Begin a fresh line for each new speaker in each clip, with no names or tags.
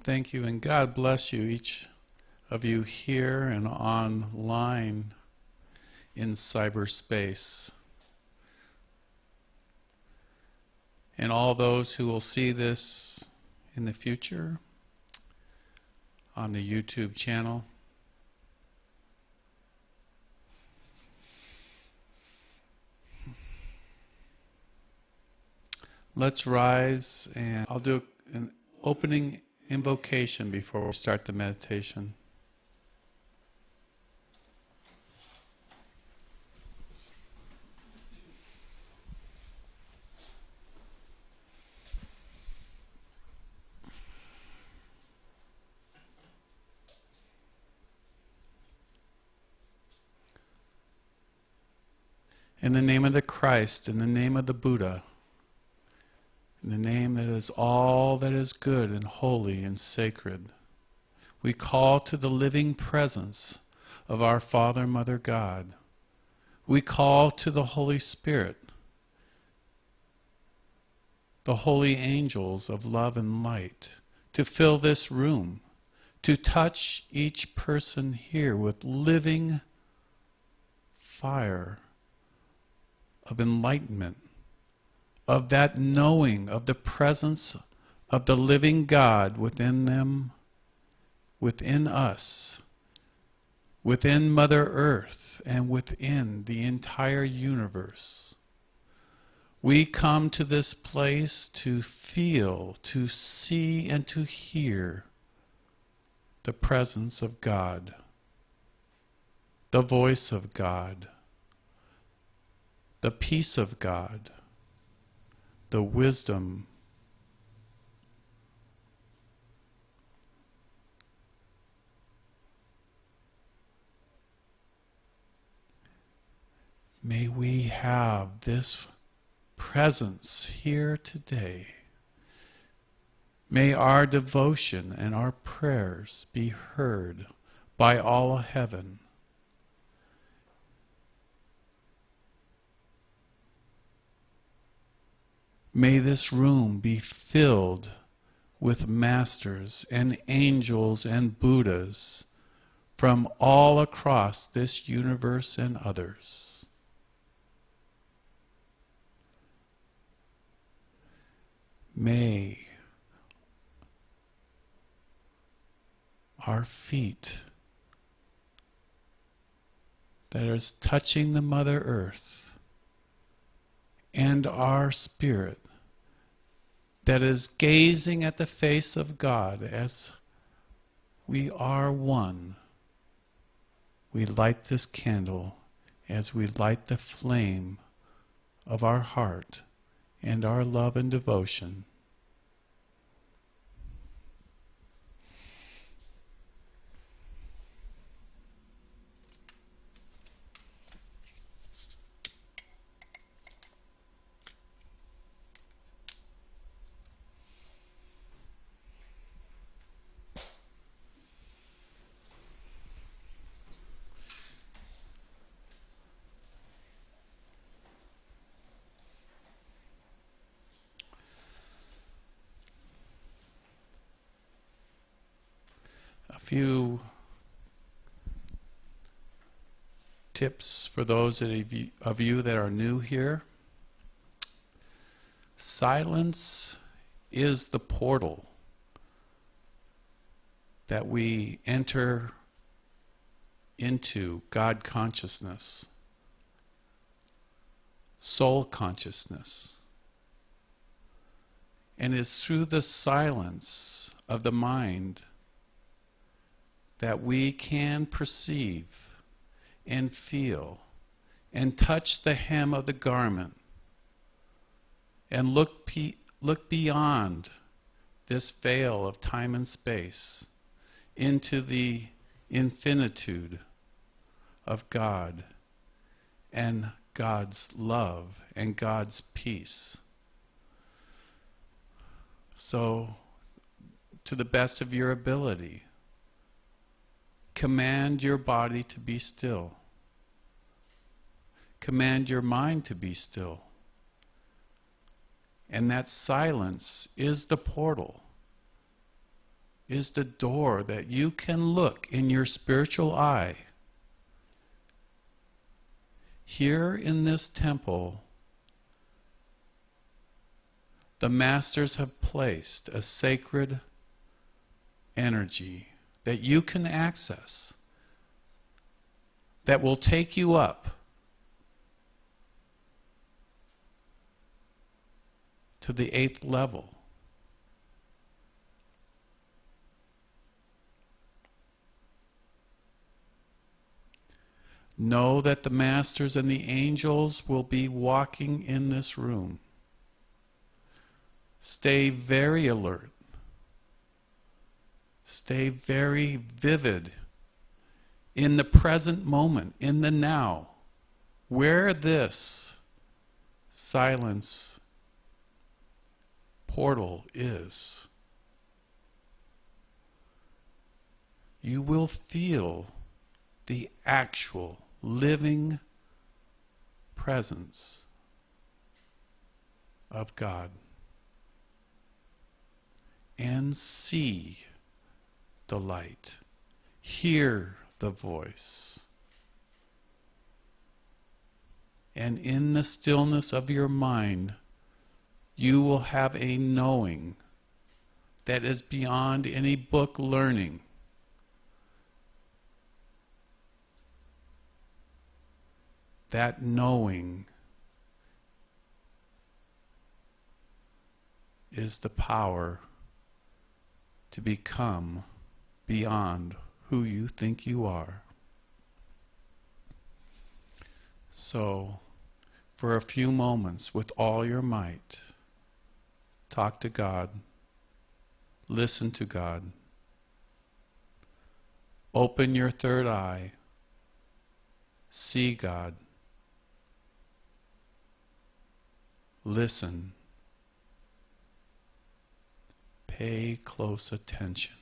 thank you, and God bless you, each of you here and online in cyberspace. And all those who will see this in the future on the YouTube channel. Let's rise, and I'll do an opening invocation before we start the meditation. In the name of the Christ, in the name of the Buddha, in the name that is all that is good and holy and sacred, we call to the living presence of our Father, Mother, God. We call to the Holy Spirit, the holy angels of love and light, to fill this room, to touch each person here with living fire of enlightenment, of that knowing of the presence of the living God within them, within us, within Mother Earth, and within the entire universe. We come to this place to feel, to see, and to hear the presence of God, the voice of God, the peace of God, the wisdom, may we have this presence here today. May our devotion and our prayers be heard by all heaven. May this room be filled with masters and angels and Buddhas from all across this universe and others. May our feet that is touching the Mother Earth and our spirit that is gazing at the face of God as we are one. We light this candle as we light the flame of our heart and our love and devotion. A few tips for those of you that are new here. Silence is the portal that we enter into God consciousness, soul consciousness. And it's through the silence of the mind that we can perceive and feel and touch the hem of the garment and look beyond this veil of time and space into the infinitude of God and God's love and God's peace. So, to the best of your ability, command your body to be still. Command your mind to be still. And that silence is the portal is the door that you can look in your spiritual eye. Here in this temple, the masters have placed a sacred energy that you can access that will take you up to the 8th level. Know that the masters and the angels will be walking in this room. Stay very alert. Stay very vivid in the present moment, in the now, where this silence portal is. You will feel the actual living presence of God and see the light, hear the voice, and in the stillness of your mind you will have a knowing that is beyond any book learning. That knowing is the power to become beyond who you think you are. So, for a few moments, with all your might, talk to God, listen to God, open your third eye, see God, listen, pay close attention.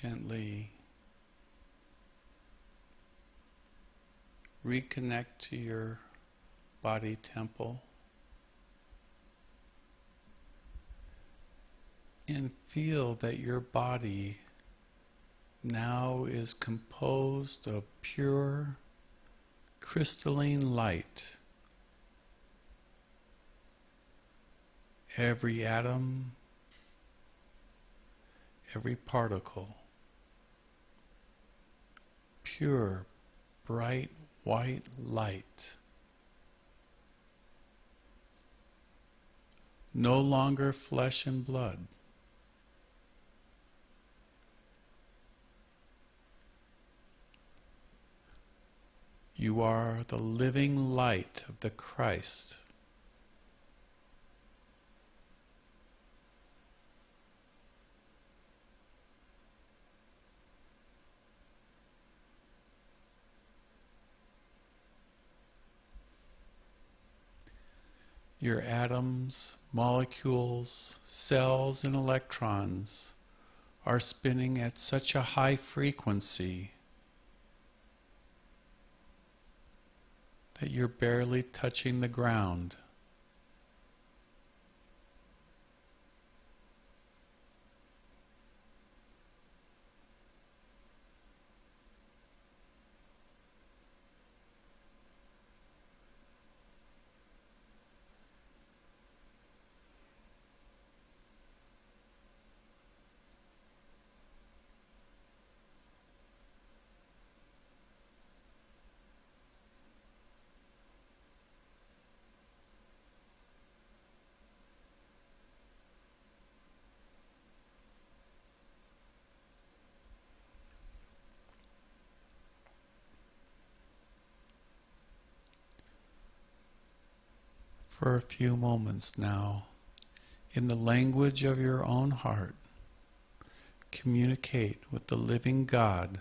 Gently reconnect to your body temple and feel that your body now is composed of pure crystalline light. Every atom, every particle, pure, bright, white light. No longer flesh and blood. You are the living light of the Christ. Your atoms, molecules, cells, and electrons are spinning at such a high frequency that you're barely touching the ground. For a few moments now, in the language of your own heart, communicate with the living God.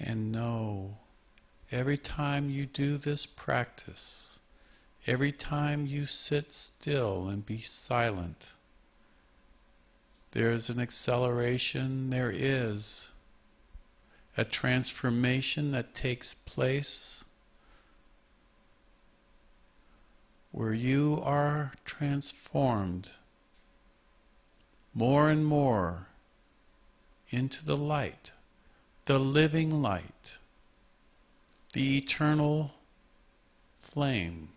And know, every time you do this practice, every time you sit still and be silent, there is an acceleration, there is a transformation that takes place where you are transformed more and more into the light, the living light, the eternal flame.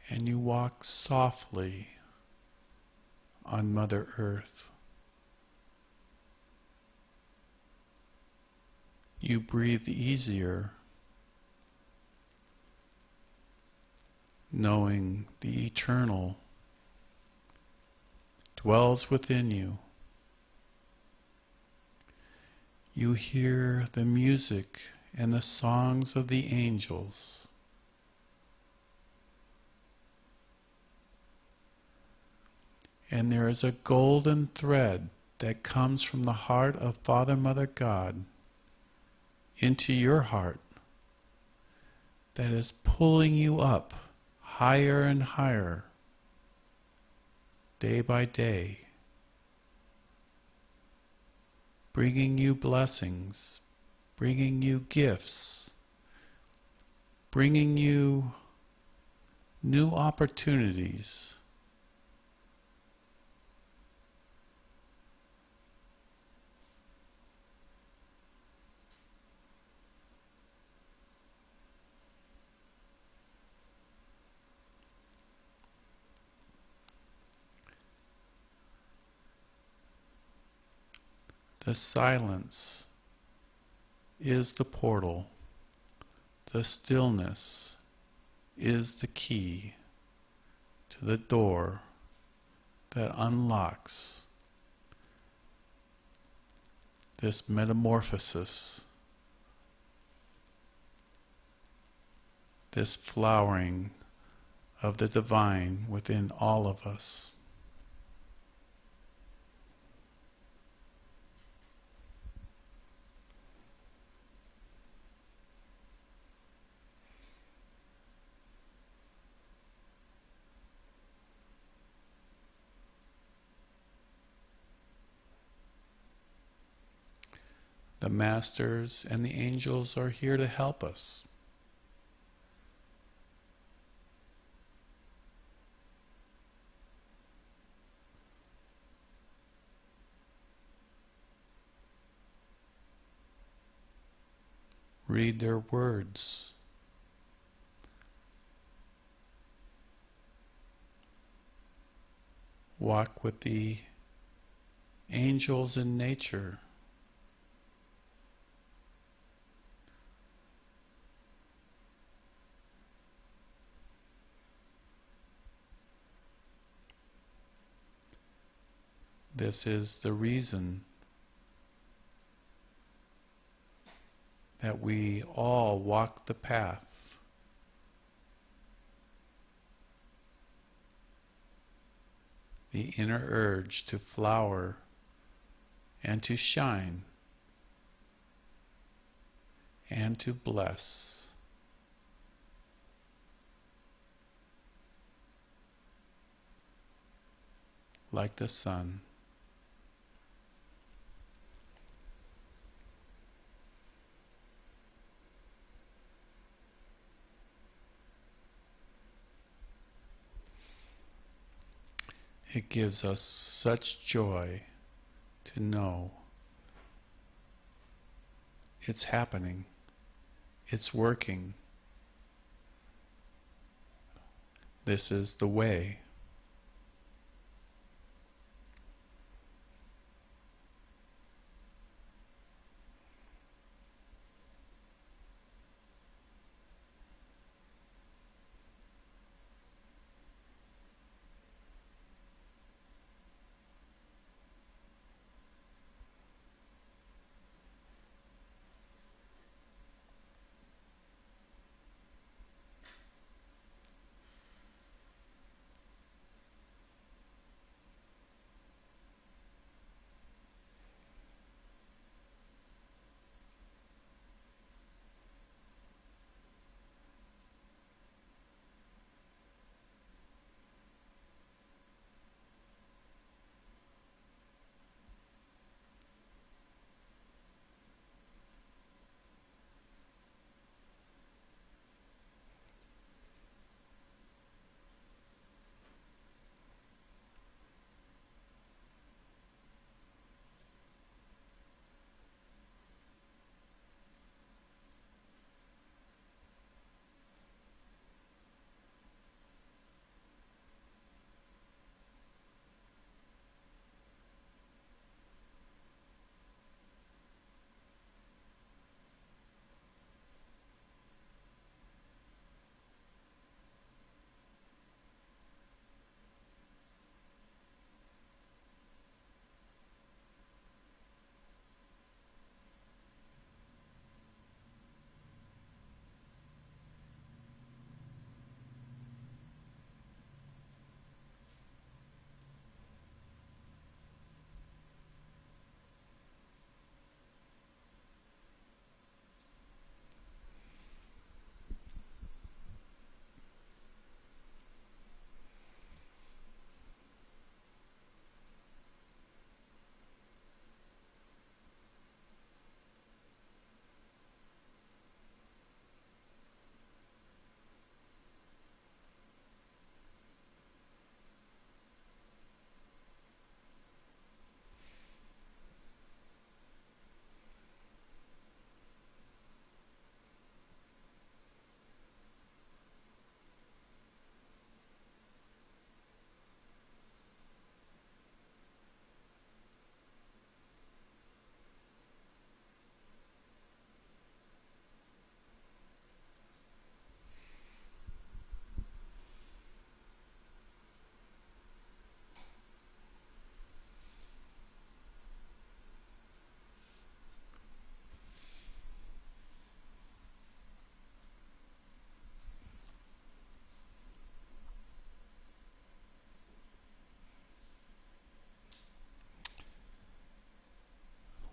And you walk softly on Mother Earth. You breathe easier, knowing the eternal dwells within you. You hear the music and the songs of the angels. And there is a golden thread that comes from the heart of Father, Mother, God into your heart that is pulling you up higher and higher day by day, bringing you blessings, bringing you gifts, bringing you new opportunities. The silence is the portal. The stillness is the key to the door that unlocks this metamorphosis, this flowering of the divine within all of us. The masters and the angels are here to help us. Read their words. Walk with the angels in nature. This is the reason that we all walk the path. The inner urge to flower and to shine and to bless. Like the sun. It gives us such joy to know it's happening, it's working. This is the way.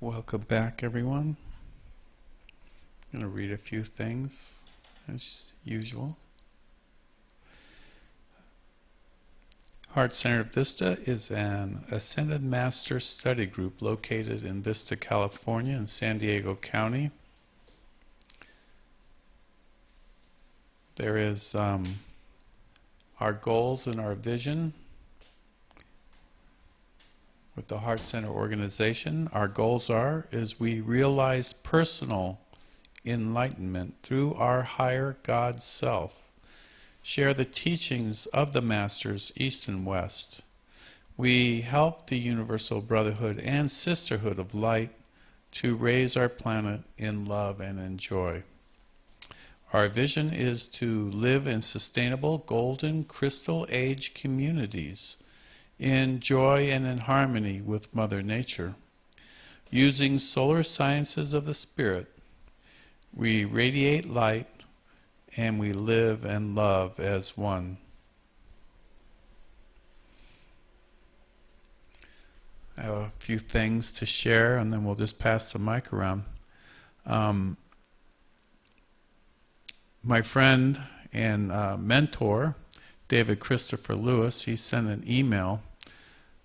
Welcome back, everyone. I'm going to read a few things as usual. Heart Center Vista is an Ascended Master study group located in Vista, California in San Diego County. There is our goals and our vision with the Heart Center organization. Our goals is we realize personal enlightenment through our higher God self, share the teachings of the Masters East and West. We help the universal brotherhood and sisterhood of light to raise our planet in love and in joy. Our vision is to live in sustainable golden crystal age communities in joy and in harmony with Mother Nature. Using solar sciences of the Spirit, we radiate light and we live and love as one. I have a few things to share and then we'll just pass the mic around. My friend and mentor, David Christopher Lewis, he sent an email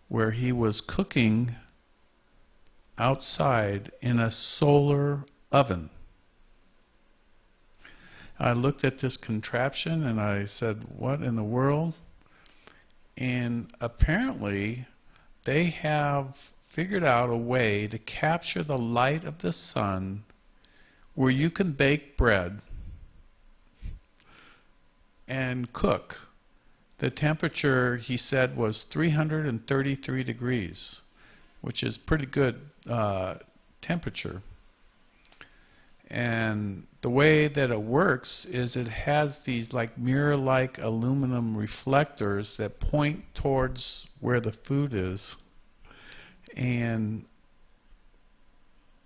where he was cooking outside in a solar oven. I looked at this contraption and I said, what in the world? And apparently they have figured out a way to capture the light of the sun where you can bake bread and cook. The temperature, he said, was 333 degrees, which is pretty good temperature. And the way that it works is it has these like mirror-like aluminum reflectors that point towards where the food is. And,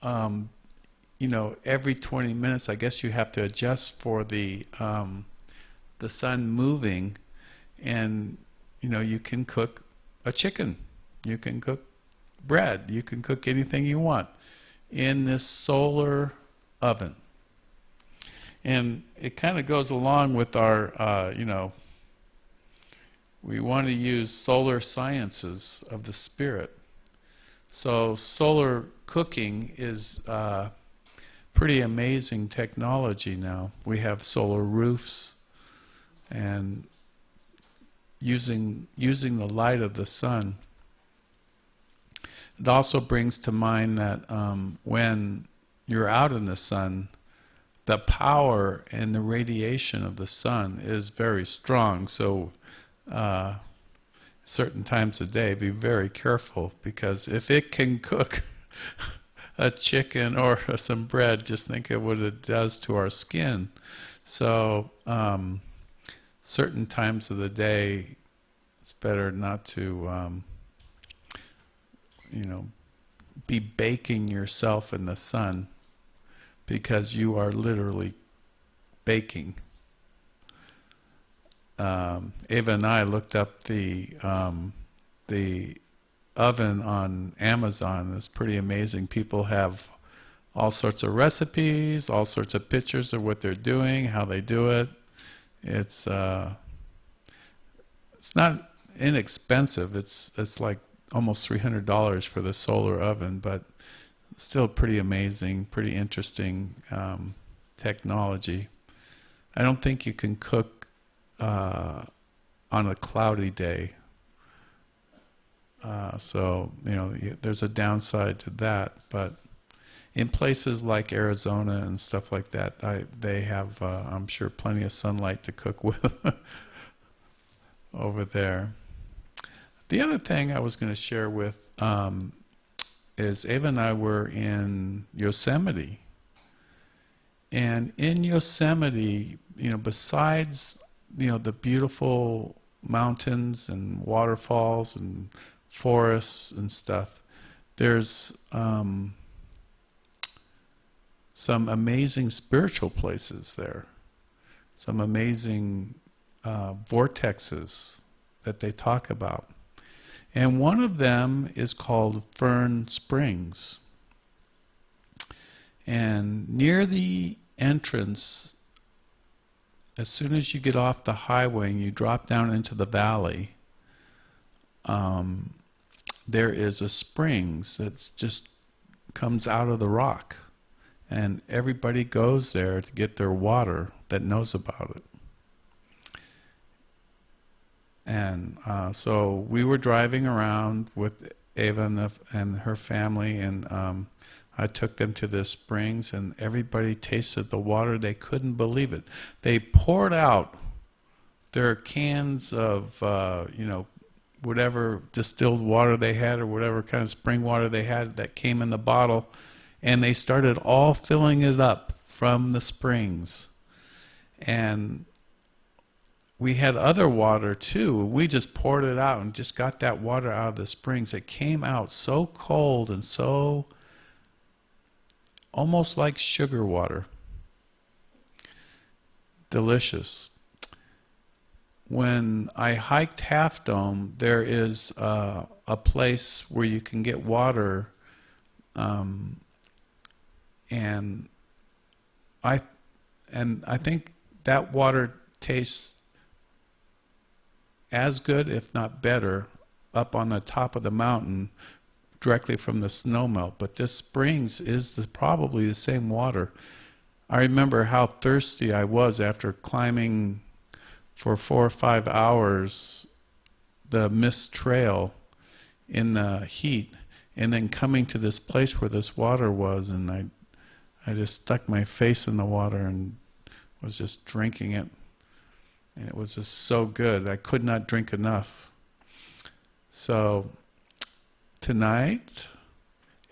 you know, every 20 minutes, I guess you have to adjust for the sun moving. And, you know, you can cook a chicken, you can cook bread, you can cook anything you want in this solar oven. And it kind of goes along with our, you know, we want to use solar sciences of the Spirit. So solar cooking is pretty amazing technology now. We have solar roofs and using the light of the sun. It also brings to mind that when you're out in the sun, the power and the radiation of the sun is very strong. So certain times of day, be very careful, because if it can cook a chicken or some bread, just think of what it does to our skin. So certain times of the day, it's better not to, you know, be baking yourself in the sun, because you are literally baking. Ava and I looked up the oven on Amazon. It's pretty amazing. People have all sorts of recipes, all sorts of pictures of what they're doing, how they do it. It's not inexpensive. It's like almost $300 for the solar oven, but still pretty amazing, pretty interesting technology. I don't think you can cook on a cloudy day. So, you know, there's a downside to that, but in places like Arizona and stuff like that, they have, I'm sure, plenty of sunlight to cook with over there. The other thing I was going to share with is Ava and I were in Yosemite. And in Yosemite, you know, besides, you know, the beautiful mountains and waterfalls and forests and stuff, there's some amazing spiritual places there, some amazing vortexes that they talk about. And one of them is called Fern Springs. And near the entrance, as soon as you get off the highway and you drop down into the valley, there is a springs that just comes out of the rock. And everybody goes there to get their water that knows about it. And so we were driving around with Ava and her family, and I took them to the springs, and everybody tasted the water. They couldn't believe it. They poured out their cans of, whatever distilled water they had or whatever kind of spring water they had that came in the bottle, and they started all filling it up from the springs. And we had other water too. We just poured it out and just got that water out of the springs. It came out so cold and so almost like sugar water. Delicious. When I hiked Half Dome, there is a place where you can get water, and I think that water tastes as good, if not better, up on the top of the mountain, directly from the snowmelt. But this springs is probably the same water. I remember how thirsty I was after climbing for 4 or 5 hours the mist trail in the heat, and then coming to this place where this water was, and I just stuck my face in the water and was just drinking it. And it was just so good. I could not drink enough. So tonight,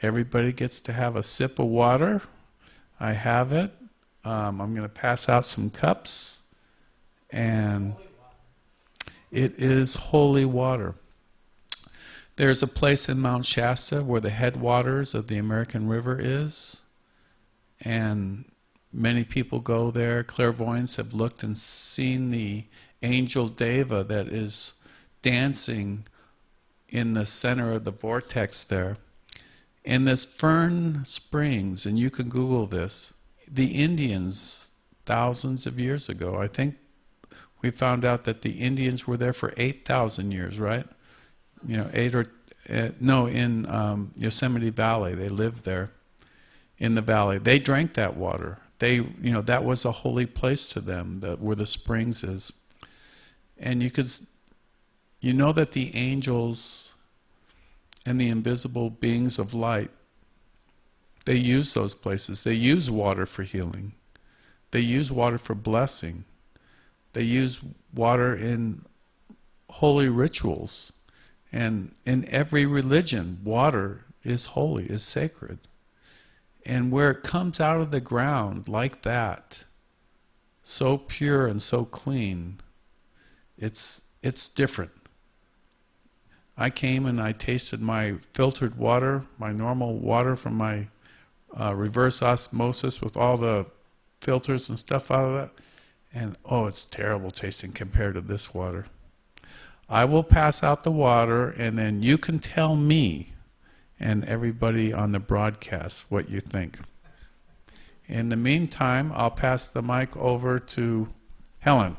everybody gets to have a sip of water. I have it. I'm going to pass out some cups. And it is holy water. There's a place in Mount Shasta where the headwaters of the American River is. And many people go there. Clairvoyants have looked and seen the angel Deva that is dancing in the center of the vortex there. And this Fern Springs, and you can Google this, the Indians, thousands of years ago, I think we found out that the Indians were there for 8,000 years, right? In Yosemite Valley, they lived there in the valley. They drank that water. That was a holy place to them, where the springs is. And you know that the angels and the invisible beings of light, they use those places. They use water for healing. They use water for blessing. They use water in holy rituals. And in every religion, water is holy, is sacred. And where it comes out of the ground like that, so pure and so clean, it's different. I came and I tasted my filtered water, my normal water from my reverse osmosis with all the filters and stuff out of that, and it's terrible tasting compared to this water. I will pass out the water, and then you can tell me and everybody on the broadcast what you think. In the meantime, I'll pass the mic over to Helen.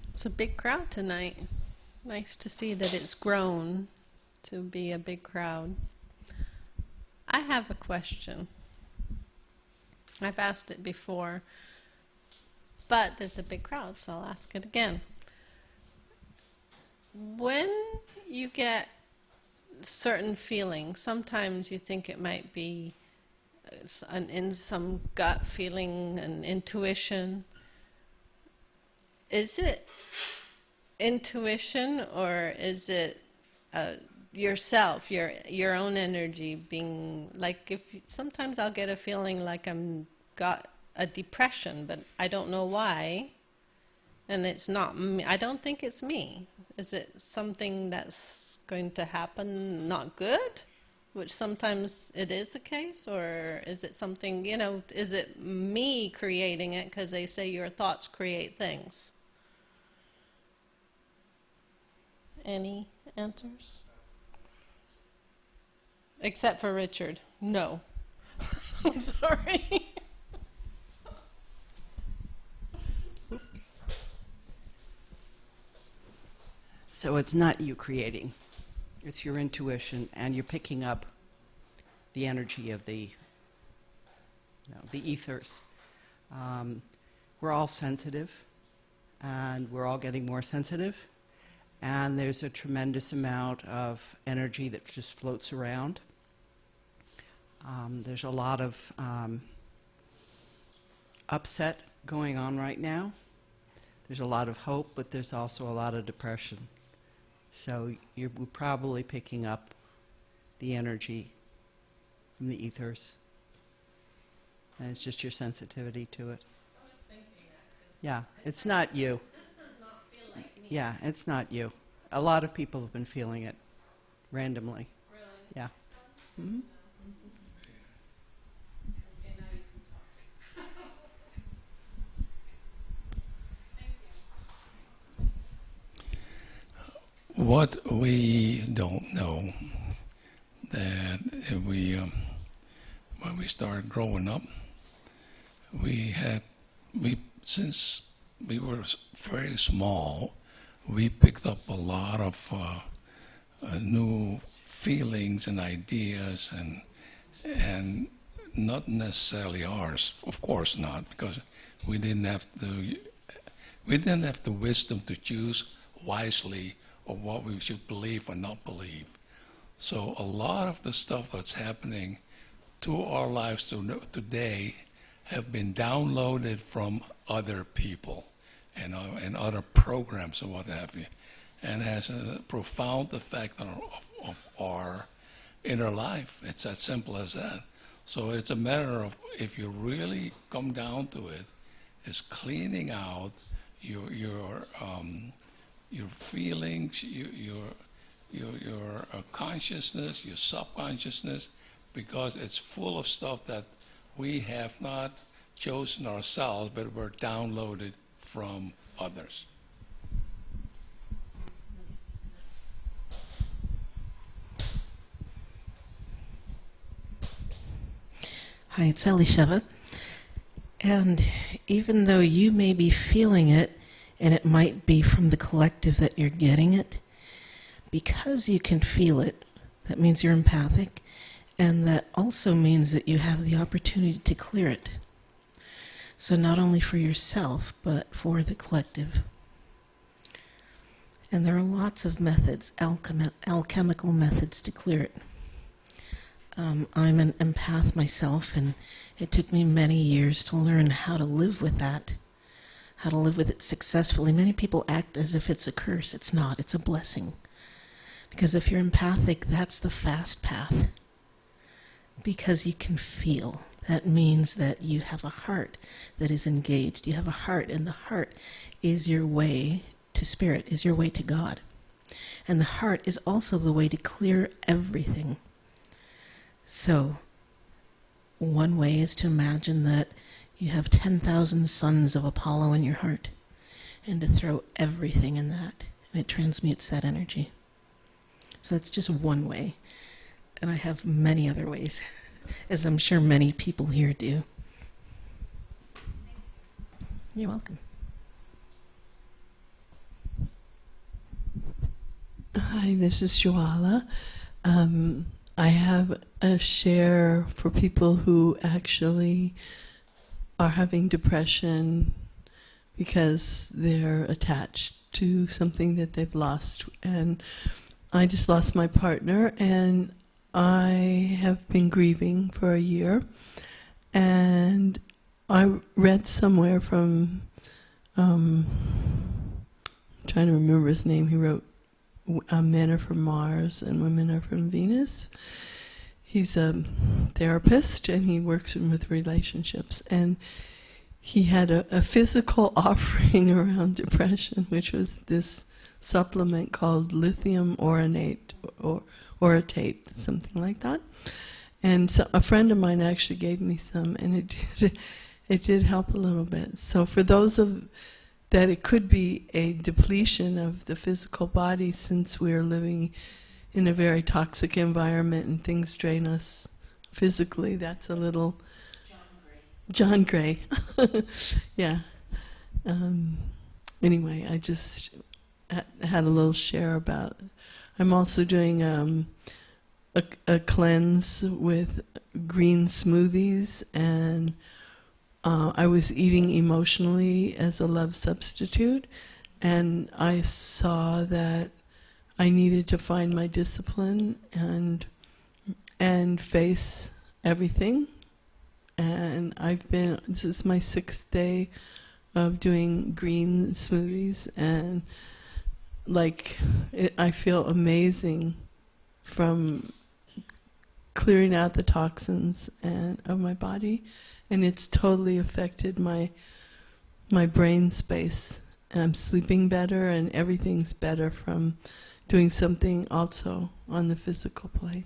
It's a big crowd tonight. Nice to see that it's grown to be a big crowd. I have a question. I've asked it before, but there's a big crowd, so I'll ask it again. When you get certain feelings, sometimes you think it might be in some gut feeling, an intuition. Is it intuition, or is it yourself, your own energy being like? Sometimes I'll get a feeling like got a depression, but I don't know why, and it's not me. I don't think it's me. Is it something that's going to happen not good, which sometimes it is the case, or is it something, is it me creating it, because they say your thoughts create things? Any answers? Except for Richard. No. I'm sorry. Oops.
So it's not you creating. It's your intuition, and you're picking up the energy of the ethers. We're all sensitive, and we're all getting more sensitive. And there's a tremendous amount of energy that just floats around. There's a lot of upset going on right now. There's a lot of hope, but there's also a lot of depression. So you're probably picking up the energy from the ethers. And it's just your sensitivity to it.
I was thinking that.
Yeah, it's not you.
This does not feel like me.
Yeah, it's not you. A lot of people have been feeling it randomly.
Really?
Yeah. Hmm.
Okay, now you can talk. Thank you.
What we don't know, that if when we started growing up, since we were very small, we picked up a lot of new feelings and ideas, and not necessarily ours, of course not, because we didn't have the wisdom to choose wisely of what we should believe or not believe. So a lot of the stuff that's happening to our lives today have been downloaded from other people and other programs and what have you, and has a profound effect on of our inner life. It's as simple as that. So it's a matter of, if you really come down to it, is cleaning out your feelings, your consciousness, your subconsciousness, because it's full of stuff that we have not chosen ourselves, but were downloaded from others.
Hi, it's Elisheva. And even though you may be feeling it, and it might be from the collective that you're getting it, because you can feel it, that means you're empathic, and that also means that you have the opportunity to clear it. So not only for yourself, but for the collective. And there are lots of methods, alchemical methods to clear it. I'm an empath myself, and it took me many years to learn how to live with that, how to live with it successfully. Many people act as if it's a curse. It's not. It's a blessing. Because if you're empathic, that's the fast path. Because you can feel. That means that you have a heart that is engaged. You have a heart, and the heart is your way to spirit, is your way to God. And the heart is also the way to clear everything. So, one way is to imagine that you have 10,000 sons of Apollo in your heart, and to throw everything in that, and it transmutes that energy. So that's just one way. And I have many other ways, as I'm sure many people here do. You're welcome.
Hi, this is Joala. I have a share for people who actually are having depression because they're attached to something that they've lost. And I just lost my partner, and I have been grieving for a year. And I read somewhere from, I'm trying to remember his name, he wrote, Men are from Mars and Women are from Venus. He's a therapist, and he works with relationships. And he had a physical offering around depression, which was this supplement called lithium orotate, or orotate, something like that. And so a friend of mine actually gave me some, and it did help a little bit. So for those of that, it could be a depletion of the physical body, since we're living in a very toxic environment and things drain us physically. That's a little John Gray. Yeah. Anyway, I just had a little share about. I'm also doing a cleanse with green smoothies, and I was eating emotionally as a love substitute, and I saw that I needed to find my discipline and face everything. And this is my 6th day of doing green smoothies, and I feel amazing from clearing out the toxins of my body, and it's totally affected my brain space. And I'm sleeping better, and everything's better from doing something also on the physical plane.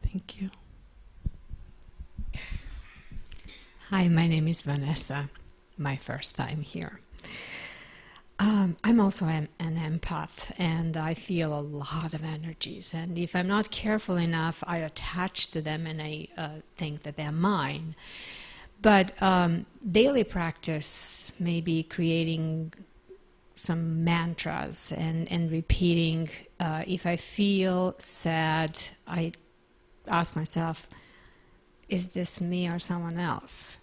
Thank you.
Hi, my name is Vanessa. My first time here. I'm also an empath, and I feel a lot of energies. And if I'm not careful enough, I attach to them, and I think that they're mine. But daily practice, maybe creating some mantras and repeating. If I feel sad, I ask myself, is this me or someone else?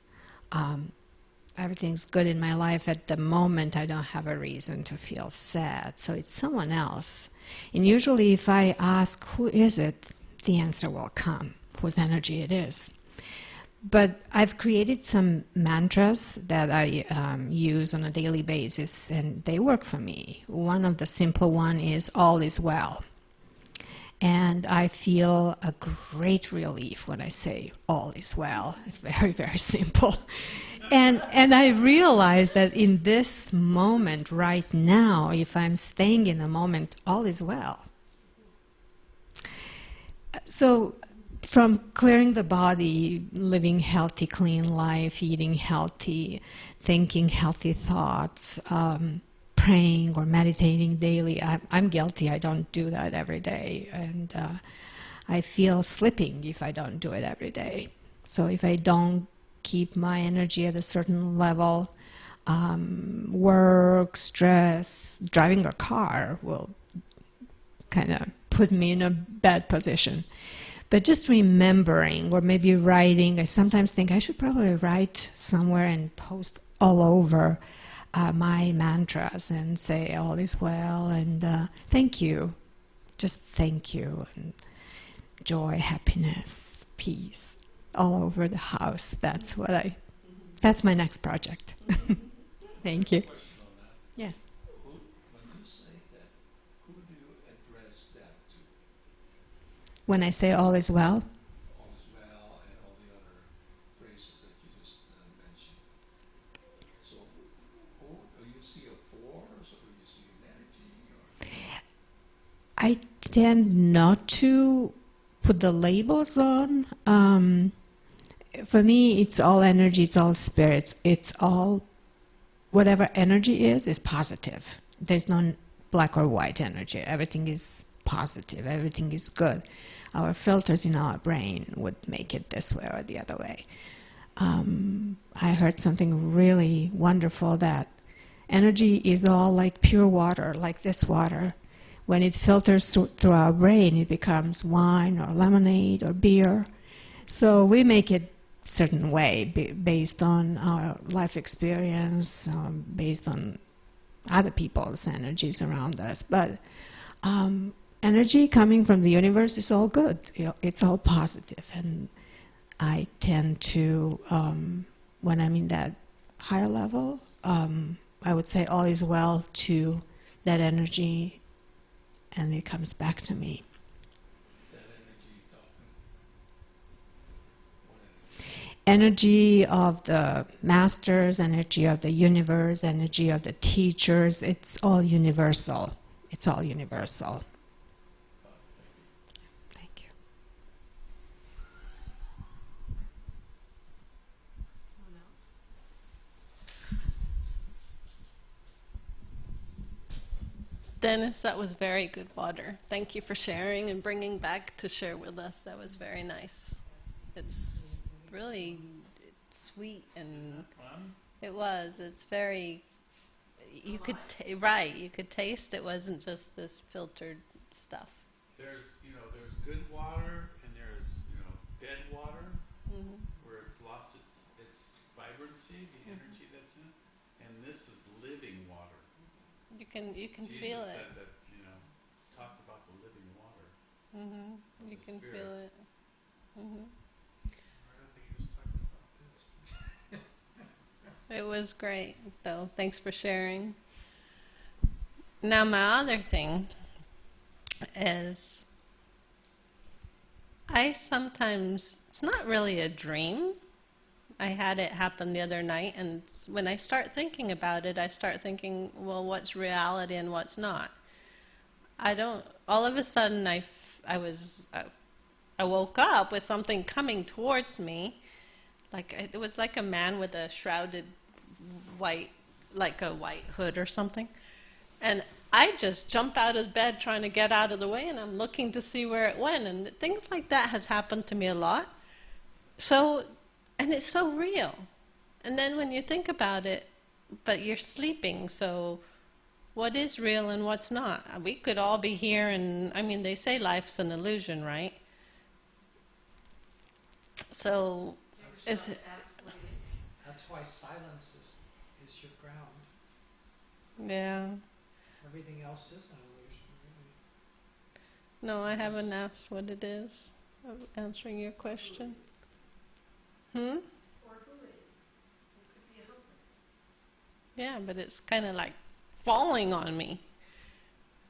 Everything's good in my life at the moment. I don't have a reason to feel sad, so it's someone else. And usually if I ask, who is it, the answer will come, whose energy it is. But I've created some mantras that I use on a daily basis, and they work for me. One of the simple one is, all is well. And I feel a great relief when I say, all is well. It's very, very simple. And I realize that in this moment right now, if I'm staying in the moment, all is well. So from clearing the body, living healthy, clean life, eating healthy, thinking healthy thoughts, praying or meditating daily. I'm guilty. I don't do that every day. And I feel slipping if I don't do it every day. So if I don't keep my energy at a certain level, work, stress, driving a car will kind of put me in a bad position. But just remembering, or maybe writing, I sometimes think I should probably write somewhere and post all over my mantras and say all is well and thank you. Just thank you. And joy, happiness, peace all over the house. That's my next project. Thank you.
Question on that.
Yes.
When you say that, who do you address that to?
When I say all is well,
All is well and all the other phrases that you just mentioned. So, who do you see a force, or do you see an energy? Or?
I tend not to put the labels on. For me, it's all energy, it's all spirits, it's all, whatever energy is positive. There's no black or white energy. Everything is positive, everything is good. Our filters in our brain would make it this way or the other way. I heard something really wonderful, that energy is all like pure water, like this water. When it filters through our brain, it becomes wine or lemonade or beer. So we make it certain way based on our life experience, based on other people's energies around us. But energy coming from the universe is all good. It's all positive. And I tend to, when I'm in that higher level, I would say all is well to that energy, and it comes back to me.
That energy talking. What energy?
Energy of the masters, energy of the universe, energy of the teachers. It's all universal. It's all universal. Thank you.
Dennis, that was very good water. Thank you for sharing and bringing back to share with us. That was very nice. It's really sweet and it was. It's very. You could right. You could taste it wasn't just this filtered stuff.
There's good water and there's dead water where it's lost its vibrancy, the energy that's in it, and this is living water.
You can
Jesus
feel it.
said that talked about the living water.
You
the
can
Spirit.
feel it.
I don't think he was talking about this.
It was great, though. Thanks for sharing. Now, my other thing is I sometimes, it's not really a dream. I had it happen the other night, and when I start thinking about it, I start thinking, well, what's reality and what's not? All of a sudden, I woke up with something coming towards me. It was like a man with a shrouded white hood or something. And I just jumped out of bed trying to get out of the way, and I'm looking to see where it went. And things like that has happened to me a lot. And it's so real. And then when you think about it, but you're sleeping, so what is real and what's not? We could all be here, and they say life's an illusion, right? So, is it?
That's why silence is your ground.
Yeah.
Everything else is an illusion, really.
No, I haven't asked what it is. I'm answering your question. Or who is? Who could be a helper? Yeah, but it's kind of like falling on me.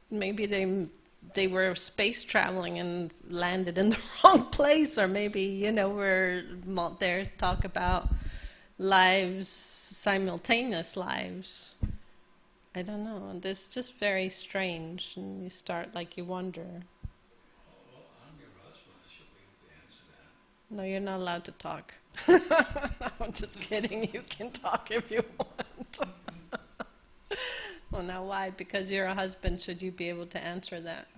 Maybe they were space traveling and landed in the wrong place, or maybe we're there to talk about lives, simultaneous lives. I don't know. It's just very strange, and you wonder.
Well, I'm your husband. I should be able to answer that.
No, you're not allowed to talk. I'm just kidding. You can talk if you want. Well, now why? Because you're a husband, should you be able to answer that?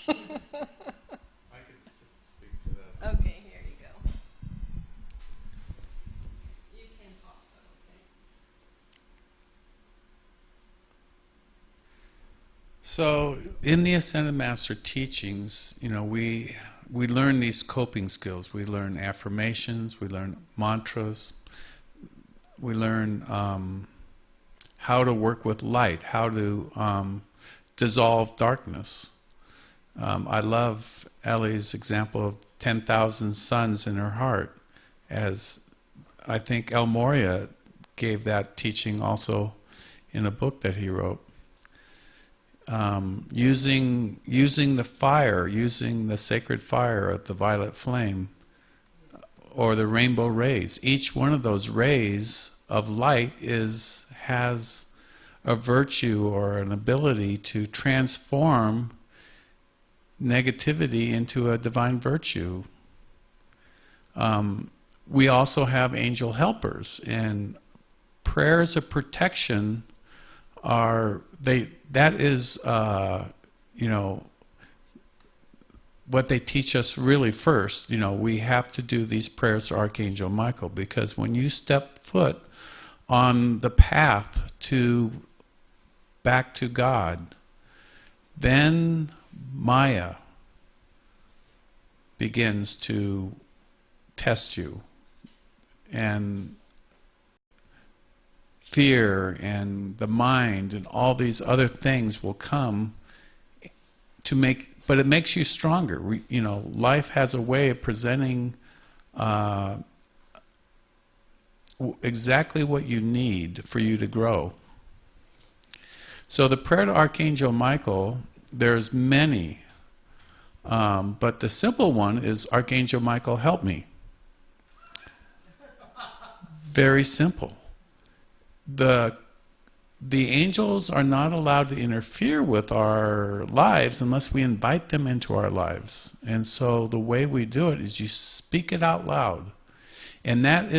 I could speak to that.
Okay, here you go. You can talk, okay?
So, in the Ascended Master teachings, we learn these coping skills. We learn affirmations. We learn mantras. We learn how to work with light, how to dissolve darkness. I love Ellie's example of 10,000 suns in her heart, as I think El Moria gave that teaching also in a book that he wrote. Using the fire, using the sacred fire of the violet flame, or the rainbow rays. Each one of those rays of light has a virtue or an ability to transform negativity into a divine virtue. We also have angel helpers, and prayers of protection that is what they teach us really first. We have to do these prayers to Archangel Michael, because when you step foot on the path back to God, then Maya begins to test you, and fear and the mind and all these other things will come but it makes you stronger. Life has a way of presenting exactly what you need for you to grow. So the prayer to Archangel Michael, there's many, but the simple one is, Archangel Michael, help me. Very simple. The angels are not allowed to interfere with our lives unless we invite them into our lives. And so the way we do it is you speak it out loud. And that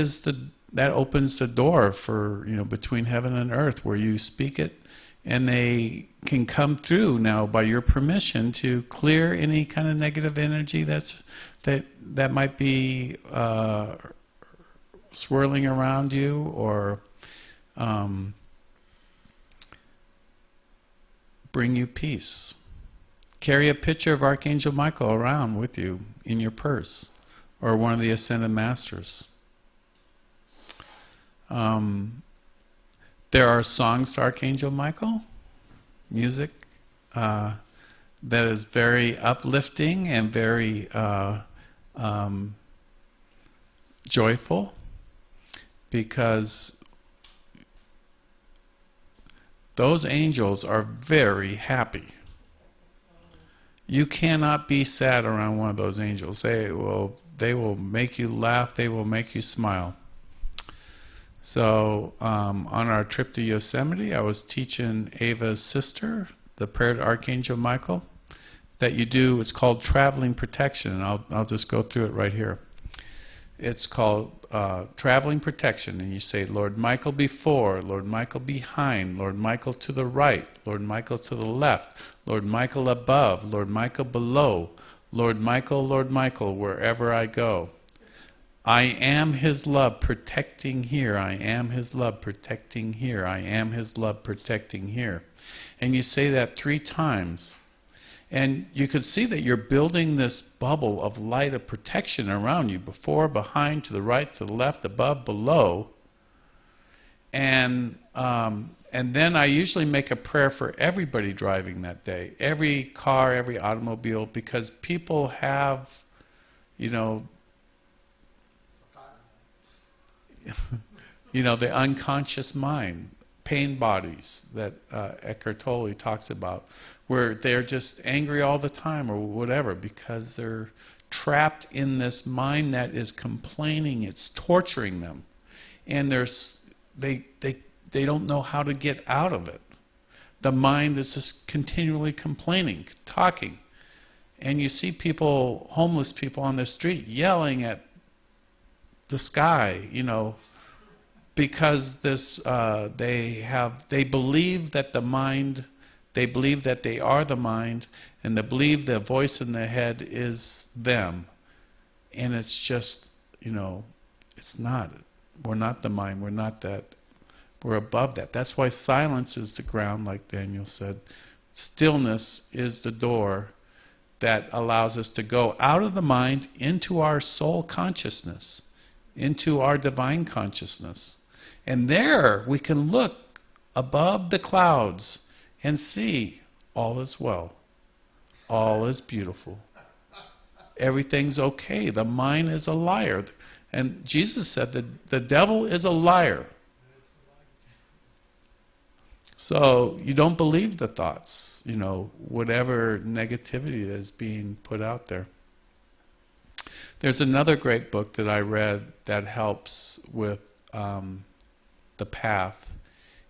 opens the door for, between heaven and earth, where you speak it And they can come through now by your permission to clear any kind of negative energy that might be swirling around you, or bring you peace. Carry a picture of Archangel Michael around with you in your purse, or one of the Ascended Masters. There are songs to Archangel Michael, music that is very uplifting and very joyful, because those angels are very happy. You cannot be sad around one of those angels. They will make you laugh, they will make you smile. So on our trip to Yosemite, I was teaching Ava's sister the prayer to Archangel Michael that you do. It's called traveling protection, and I'll just go through it right here. It's called traveling protection, and you say, Lord Michael before, Lord Michael behind, Lord Michael to the right, Lord Michael to the left, Lord Michael above, Lord Michael below, Lord Michael, wherever I go. I am His love protecting here. I am His love protecting here. I am His love protecting here. And you say that 3 times. And you can see that you're building this bubble of light of protection around you, before, behind, to the right, to the left, above, below. And then I usually make a prayer for everybody driving that day, every car, every automobile, because people have, the unconscious mind, pain bodies that Eckhart Tolle talks about, where they're just angry all the time or whatever, because they're trapped in this mind that is complaining. It's torturing them, and they don't know how to get out of it. The mind is just continually complaining, talking, and you see people, homeless people on the street, yelling at the sky, because they believe that the mind, they believe that they are the mind, and they believe the voice in their head is them. And it's just, it's not. We're not the mind. We're not that. We're above that. That's why silence is the ground, like Daniel said. Stillness is the door that allows us to go out of the mind into our soul consciousness, into our divine consciousness. And there we can look above the clouds and see all is well. All is beautiful. Everything's okay. The mind is a liar. And Jesus said that the devil is a liar. So you don't believe the thoughts, whatever negativity is being put out there. There's another great book that I read that helps with the path,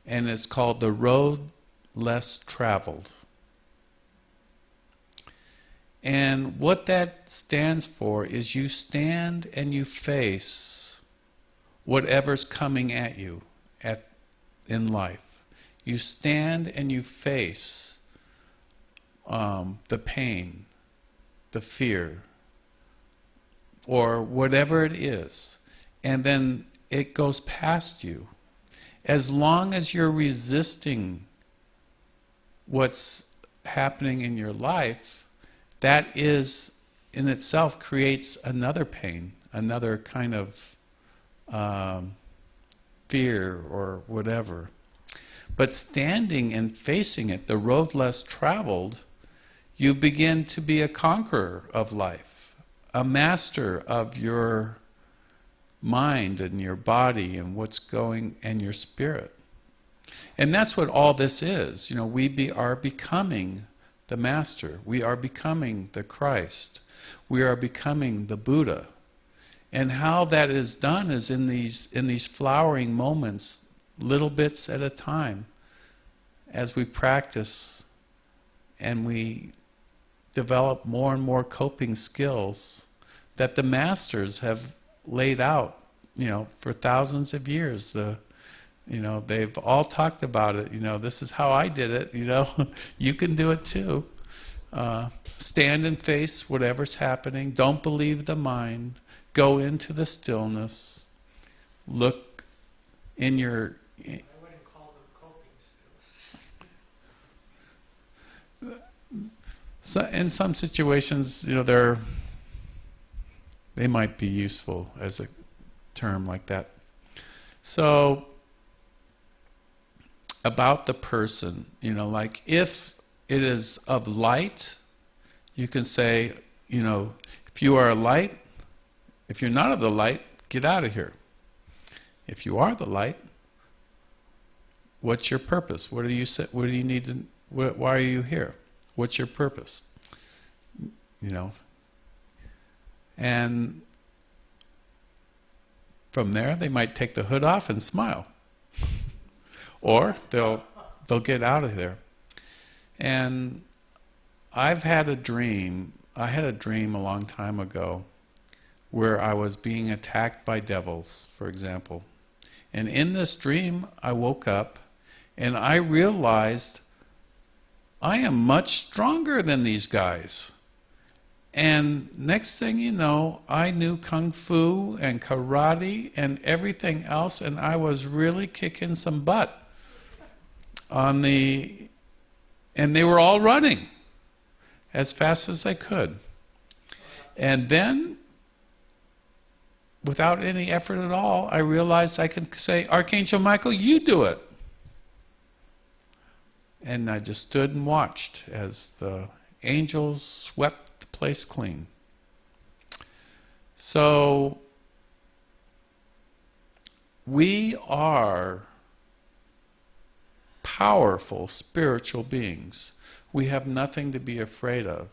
and it's called The Road Less Traveled. And what that stands for is you stand and you face whatever's coming at you in life. You stand and you face the pain, the fear, or whatever it is, and then it goes past you. As long as you're resisting what's happening in your life, that is in itself creates another pain, another kind of fear or whatever. But standing and facing it, the road less traveled, you begin to be a conqueror of life, a master of your mind and your body and what's going, and your spirit. And that's what all this is. We are becoming the master. We are becoming the Christ. We are becoming the Buddha. And how that is done is in these flowering moments, little bits at a time, as we practice and we develop more and more coping skills that the masters have laid out, for thousands of years. You know, they've all talked about it. You know, this is how I did it. You know, you can do it too. Stand and face whatever's happening. Don't believe the mind. Go into the stillness. Look in your...
I wouldn't call them coping skills.
So in some situations, you know, they might be useful as a term like that. So, about the person, you know, like if it is of light, you can say, you know, if you are a light, if you're not of the light, get out of here. If you are the light, what's your purpose? What do you say? What do you need to? Why are you here? What's your purpose? You know. And from there, they might take the hood off and smile, or they'll get out of there. And I've had a dream. I had a dream a long time ago where I was being attacked by devils, for example. And in this dream, I woke up and I realized I am much stronger than these guys. And next thing you know, I knew Kung Fu and karate and everything else, and I was really kicking some butt. And they were all running as fast as they could. And then, without any effort at all, I realized I could say, Archangel Michael, you do it. And I just stood and watched as the angels swept the place clean. So, we are powerful spiritual beings. We have nothing to be afraid of.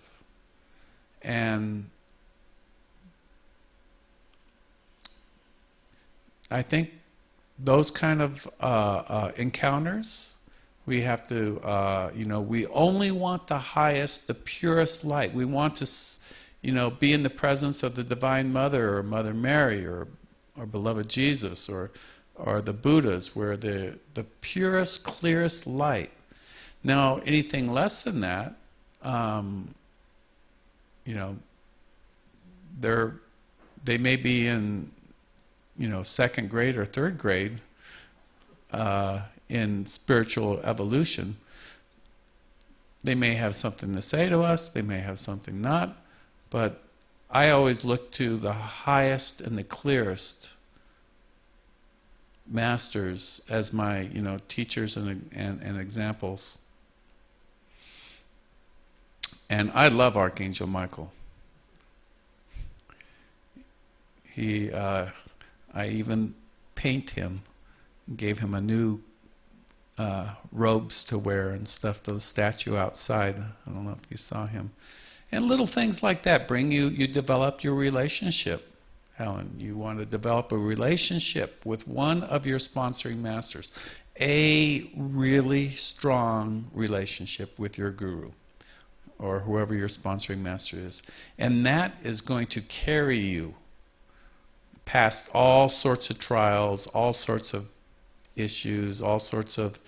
And I think those kind of encounters, we have to, we only want the highest, the purest light. We want to, be in the presence of the Divine Mother or Mother Mary or beloved Jesus or the Buddhas, where the purest, clearest light. Now, anything less than that, they may be in, second grade or third grade in spiritual evolution. They may have something to say to us, they may have something not, but I always look to the highest and the clearest masters as my, teachers and examples. And I love Archangel Michael. I even paint him, gave him a new robes to wear and stuff, the statue outside. I don't know if you saw him. And little things like that you develop your relationship. Helen, you want to develop a relationship with one of your sponsoring masters, a really strong relationship with your guru or whoever your sponsoring master is. And that is going to carry you past all sorts of trials, all sorts of issues, all sorts of,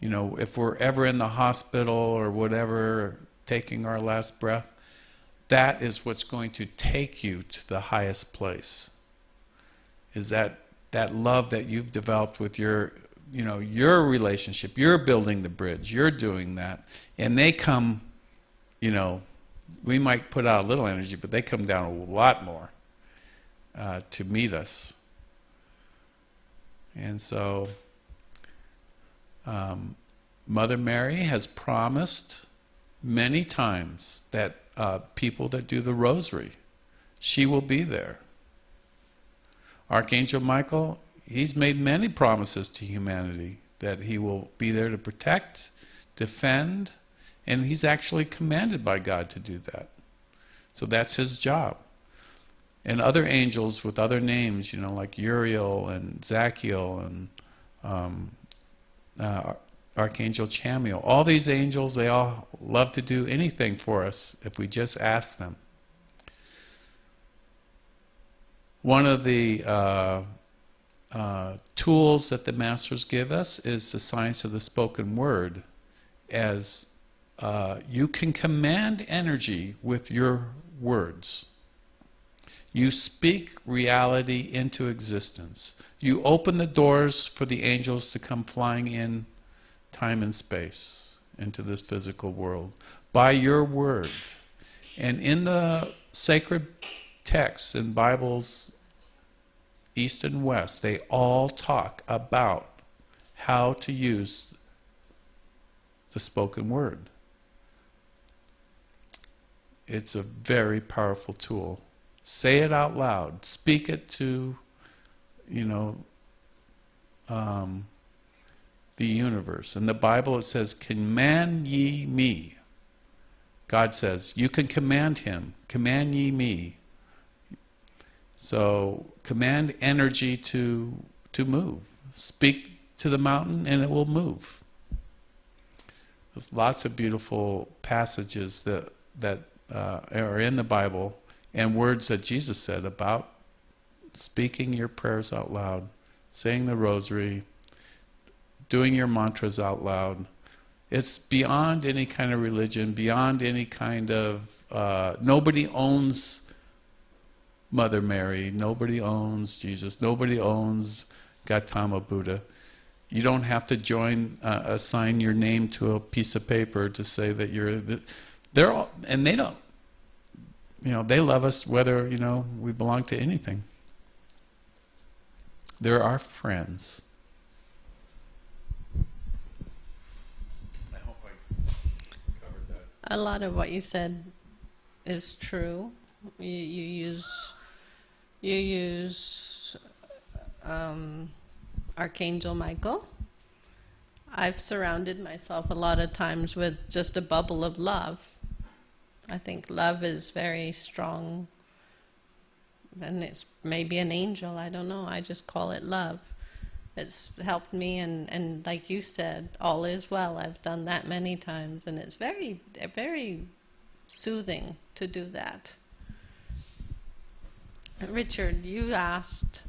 if we're ever in the hospital or whatever, taking our last breath, that is what's going to take you to the highest place. Is that love that you've developed with your relationship. You're building the bridge. You're doing that. And they come, we might put out a little energy, but they come down a lot more to meet us. And so, Mother Mary has promised many times that people that do the rosary, she will be there. Archangel Michael, he's made many promises to humanity that he will be there to protect, defend, and he's actually commanded by God to do that. So that's his job. And other angels with other names, like Uriel and Zachiel and Archangel Chamiel. All these angels, they all love to do anything for us if we just ask them. One of the tools that the masters give us is the science of the spoken word, as you can command energy with your words. You speak reality into existence. You open the doors for the angels to come flying in time and space into this physical world by your word. And in the sacred texts in Bibles, East and West, they all talk about how to use the spoken word. It's a very powerful tool. Say it out loud. Speak it to, the universe. In the Bible it says, command ye me. God says, you can command him. Command ye me. So command energy to move. Speak to the mountain and it will move. There's lots of beautiful passages that are in the Bible and words that Jesus said about speaking your prayers out loud, saying the rosary, doing your mantras out loud. It's beyond any kind of religion, beyond any kind of... nobody owns Mother Mary, nobody owns Jesus, nobody owns Gautama Buddha. You don't have to assign your name to a piece of paper to say that you're... They're all, and they don't... they love us whether, we belong to anything. They're our friends. I hope I covered that.
A lot of what you said is true. You use Archangel Michael. I've surrounded myself a lot of times with just a bubble of love. I think love is very strong, and it's maybe an angel, I don't know, I just call it love. It's helped me, and like you said, all is well. I've done that many times, and it's very, very soothing to do that. Richard, you asked,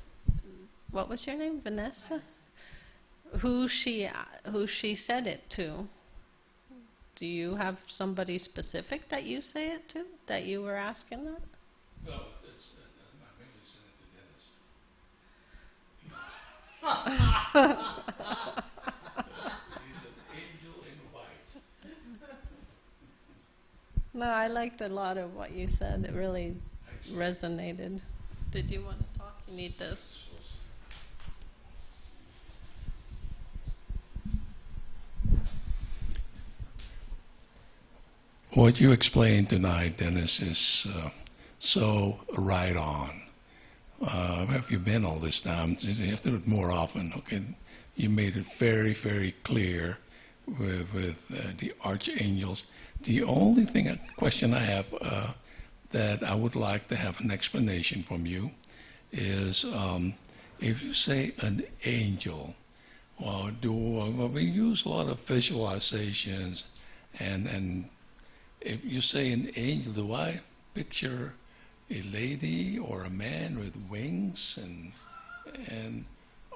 what was your name, Vanessa? Who she said it to. Do you have somebody specific that you say it to, that you were asking that?
No, it's maybe send it to Dennis. He's an angel in white.
No, I liked a lot of what you said. It really resonated. Did you want to talk? You need this.
What you explained tonight, Dennis, is so right on. Where have you been all this time? You have to do it more often. Okay, you made it very, very clear with the archangels. The only question I have that I would like to have an explanation from you is if you say an angel, we use a lot of visualizations, and if you say an angel, do I picture a lady or a man with wings? And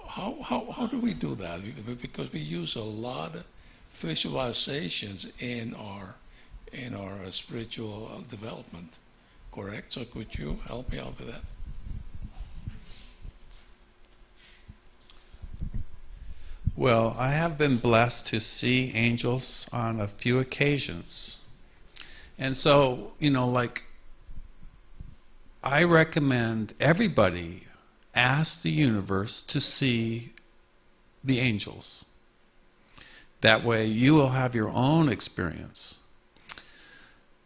how do we do that? Because we use a lot of visualizations in our spiritual development, correct? So could you help me out with that?
Well, I have been blessed to see angels on a few occasions. And so, I recommend everybody ask the universe to see the angels. That way you will have your own experience.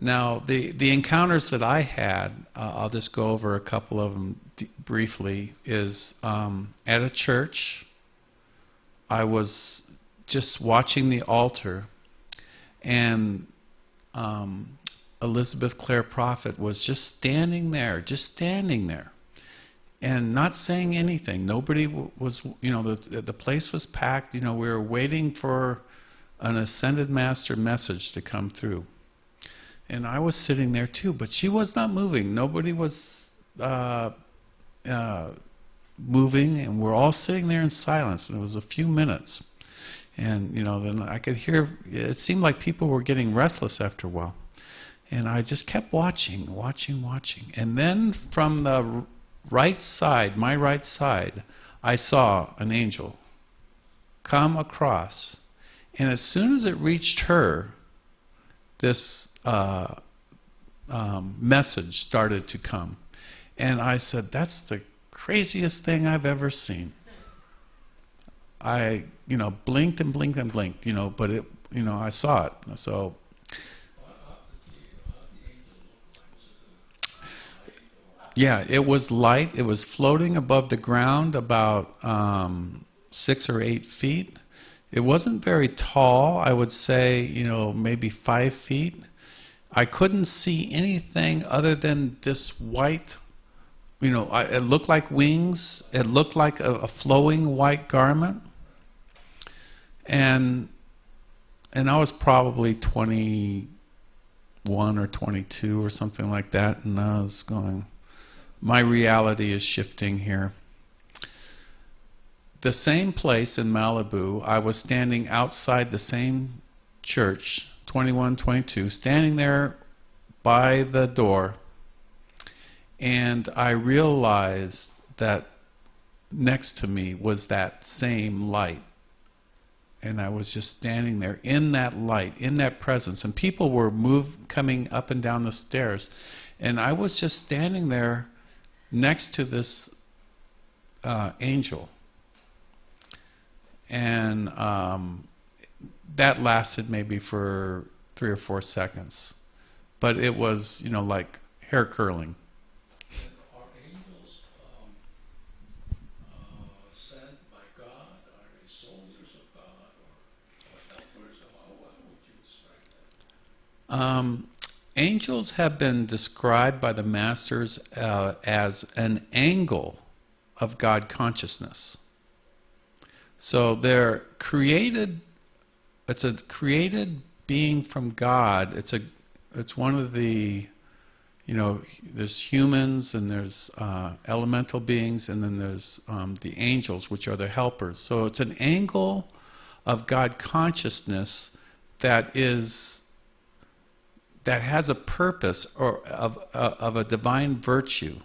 Now, the encounters that I had, I'll just go over a couple of them briefly, is at a church. I was just watching the altar, and Elizabeth Clare Prophet was just standing there, and not saying anything. Nobody was, the place was packed. We were waiting for an ascended master message to come through. And I was sitting there too, but she was not moving. Nobody was moving, and we're all sitting there in silence, and it was a few minutes. And, then I could hear, it seemed like people were getting restless after a while. And I just kept watching. And then from the right side, my right side, I saw an angel come across. And as soon as it reached her, this message started to come. And I said, that's the craziest thing I've ever seen. I, blinked and blinked and blinked, but it, I saw it. So, yeah, it was light. It was floating above the ground about 6 or 8 feet. It wasn't very tall. I would say, maybe 5 feet. I couldn't see anything other than this white, it looked like wings. It looked like a flowing white garment. And I was probably 21 or 22 or something like that. And I was going, my reality is shifting here. The same place in Malibu, I was standing outside the same church, 21, 22, standing there by the door, and I realized that next to me was that same light. And I was just standing there in that light, in that presence, and people were coming up and down the stairs, and I was just standing there next to this angel. And that lasted maybe for 3 or 4 seconds. But it was, like hair curling.
Are angels sent by God? Are they soldiers of God or helpers? How would you describe that?
Angels have been described by the masters as an angle of God consciousness. So they're created. It's a created being from God. It's one of the, there's humans and there's elemental beings, and then there's the angels, which are the helpers. So it's an angle of God consciousness that has a purpose or of a divine virtue.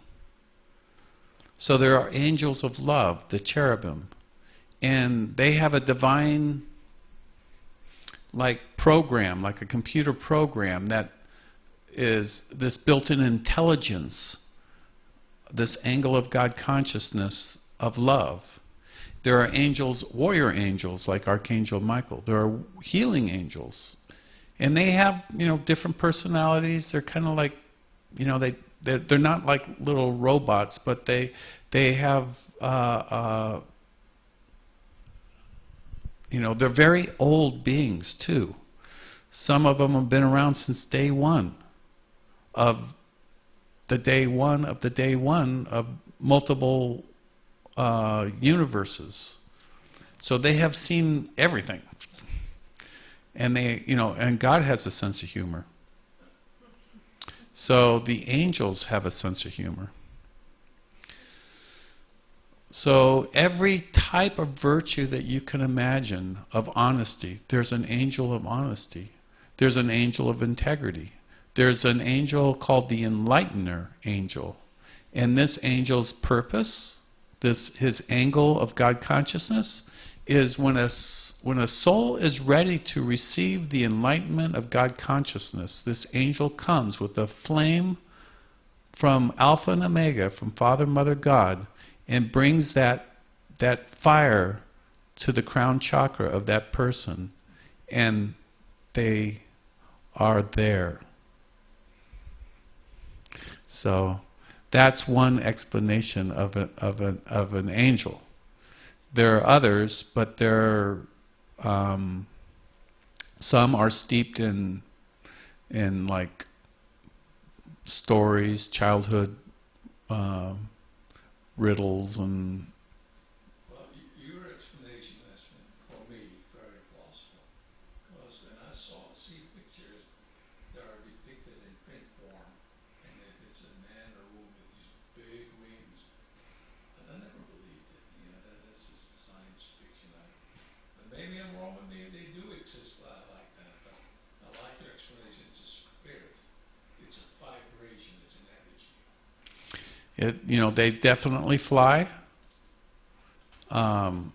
So there are angels of love, the cherubim. And they have a divine, program, like a computer program that is this built-in intelligence, this angle of God consciousness of love. There are angels, warrior angels, like Archangel Michael. There are healing angels. And they have, different personalities. They're kind of like, they're not like little robots, but they have... they're very old beings too. Some of them have been around since day one of multiple universes. So they have seen everything. And and God has a sense of humor. So the angels have a sense of humor. So every type of virtue that you can imagine of honesty, there's an angel of honesty. There's an angel of integrity. There's an angel called the Enlightener angel. And this angel's purpose, his angle of God consciousness, is when a soul is ready to receive the enlightenment of God consciousness, this angel comes with a flame from Alpha and Omega, from Father, Mother, God, and brings that fire to the crown chakra of that person, and they are there. So that's one explanation of an angel. There are others, but some are steeped in like stories, childhood riddles, and
Well, your explanation has been, for me, very plausible. Because when I see pictures that are depicted in print form, and it's a man or a woman with these big wings, and I never believed
They definitely fly. From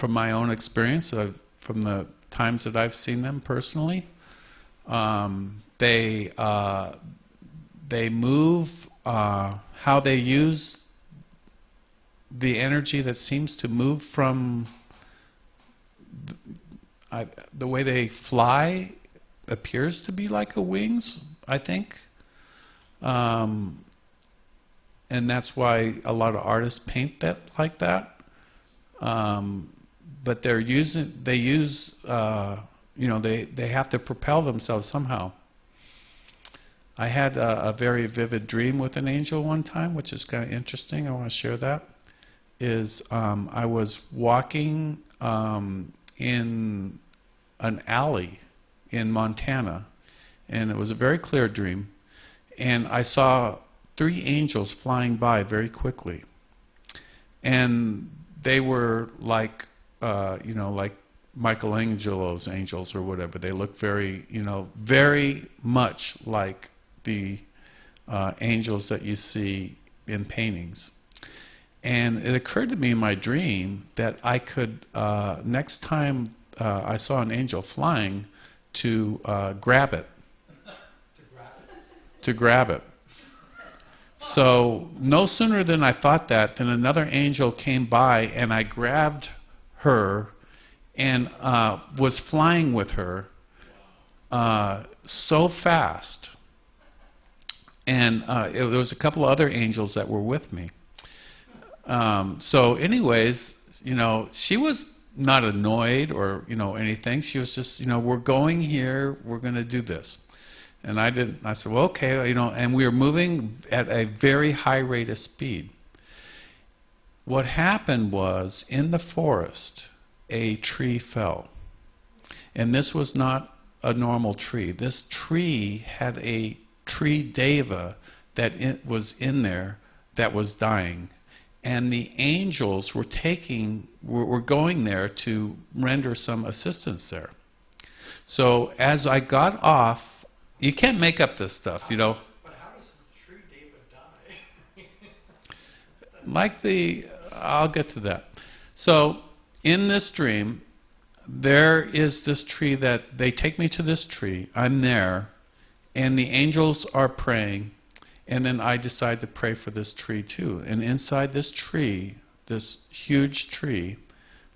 my own experience, from the times that I've seen them personally, they move. How they use the energy that seems to move from the way they fly appears to be like a wings, I think. And that's why a lot of artists paint that like that. But they have to propel themselves somehow. I had a very vivid dream with an angel one time, which is kind of interesting. I want to share that. I was walking in an alley in Montana, and it was a very clear dream, and I saw 3 angels flying by very quickly, and they were like Michelangelo's angels or whatever. They looked very much like the angels that you see in paintings. And it occurred to me in my dream that I could, next time I saw an angel flying, to grab it. To grab it. So no sooner than I thought that, than another angel came by, and I grabbed her and was flying with her so fast. And there was a couple of other angels that were with me. So anyways, she was not annoyed or, anything. She was just, we're going here, we're going to do this. And I said, well, okay, and we were moving at a very high rate of speed. What happened was, in the forest, a tree fell. And this was not a normal tree. This tree had a tree deva that was in there that was dying. And the angels were going there to render some assistance there. So as I got off, you can't make up this stuff,
But how does the tree deva die?
I'll get to that. So in this dream, there is this tree that they take me to this tree. I'm there, and the angels are praying, and then I decide to pray for this tree too. And inside this tree, this huge tree,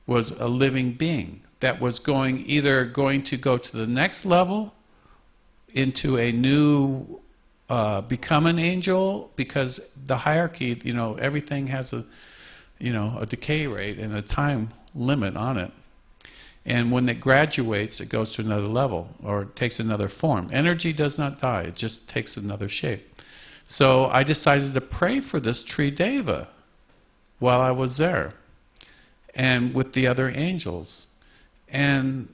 was a living being that was either going to go to the next level, into a new, become an angel, because the hierarchy, everything has a decay rate and a time limit on it. And when it graduates, it goes to another level, or it takes another form. Energy does not die, it just takes another shape. So I decided to pray for this tree deva while I was there, and with the other angels. And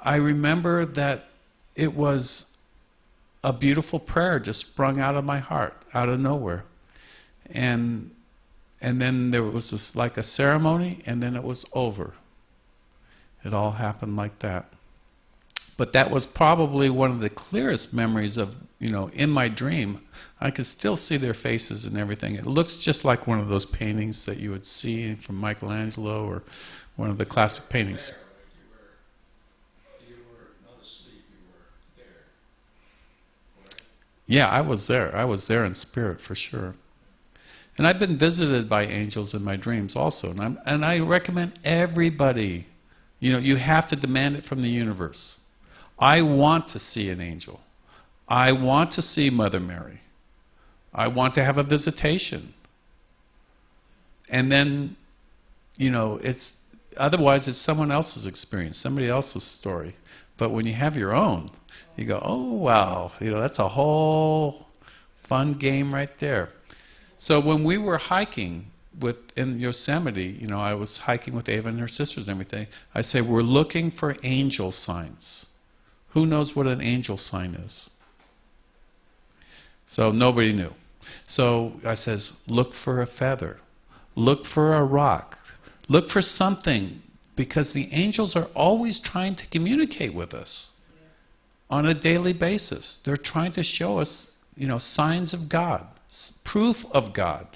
I remember that it was a beautiful prayer just sprung out of my heart, out of nowhere. And then there was this, like a ceremony, and then it was over. It all happened like that. But that was probably one of the clearest memories of, in my dream. I could still see their faces and everything. It looks just like one of those paintings that you would see from Michelangelo, or one of the classic paintings.
You were not asleep, you were there.
Yeah, I was there. I was there in spirit for sure. And I've been visited by angels in my dreams also. And I recommend everybody, you have to demand it from the universe. I want to see an angel. I want to see Mother Mary. I want to have a visitation. And then, otherwise it's someone else's experience, somebody else's story. But when you have your own, you go, oh, wow, that's a whole fun game right there. So when we were hiking in Yosemite, I was hiking with Ava and her sisters and everything, I say, we're looking for angel signs. Who knows what an angel sign is? So nobody knew. So I says, look for a feather. Look for a rock. Look for something, because the angels are always trying to communicate with us on a daily basis. They're trying to show us, signs of God. proof of God.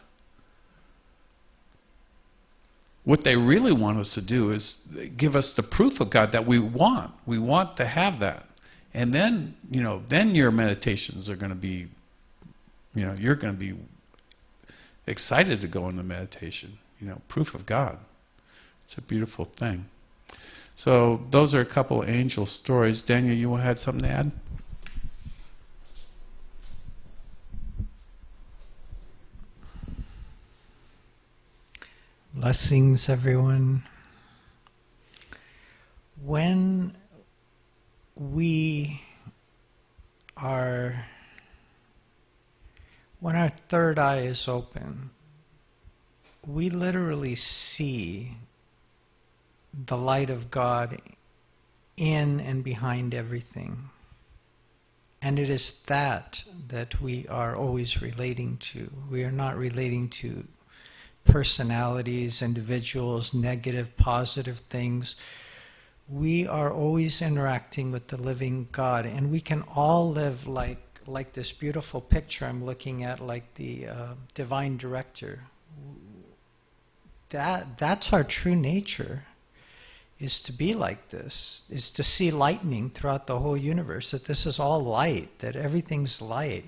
What they really want us to do is give us the proof of God that we want. We want to have that. And then, then your meditations are going to be, you're going to be excited to go into meditation. Proof of God. It's a beautiful thing. So those are a couple of angel stories. Daniel, you had something to add?
Blessings, everyone. When our third eye is open, we literally see the light of God in and behind everything. And it is that we are always relating to. We are not relating to personalities, individuals, negative, positive things. We are always interacting with the living God, and we can all live like this beautiful picture I'm looking at, like the divine director. That's our true nature, is to be like this, is to see lightning throughout the whole universe, that this is all light, that everything's light.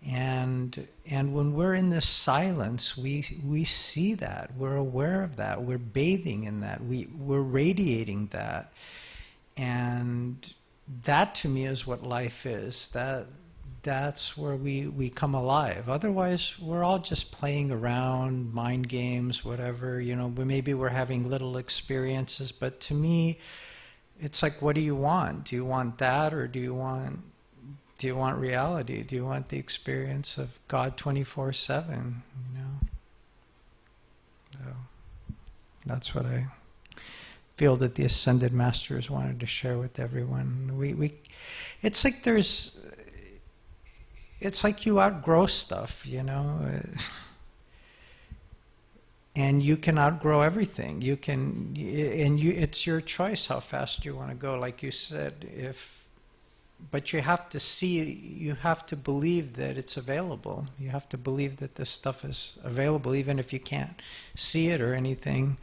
And when we're in this silence, we see that, we're aware of that, we're bathing in that, we're radiating that. And that to me is what life is. That's where we come alive. Otherwise, we're all just playing around, mind games, whatever. Maybe we're having little experiences, but to me, it's like, what do you want? Do you want that, or do you want reality? Do you want the experience of God 24/7? So that's what I feel that the Ascended Masters wanted to share with everyone. It's like you outgrow stuff, and you can outgrow everything. It's your choice how fast you want to go. Like you said, but you have to believe that it's available. You have to believe that this stuff is available, even if you can't see it or anything.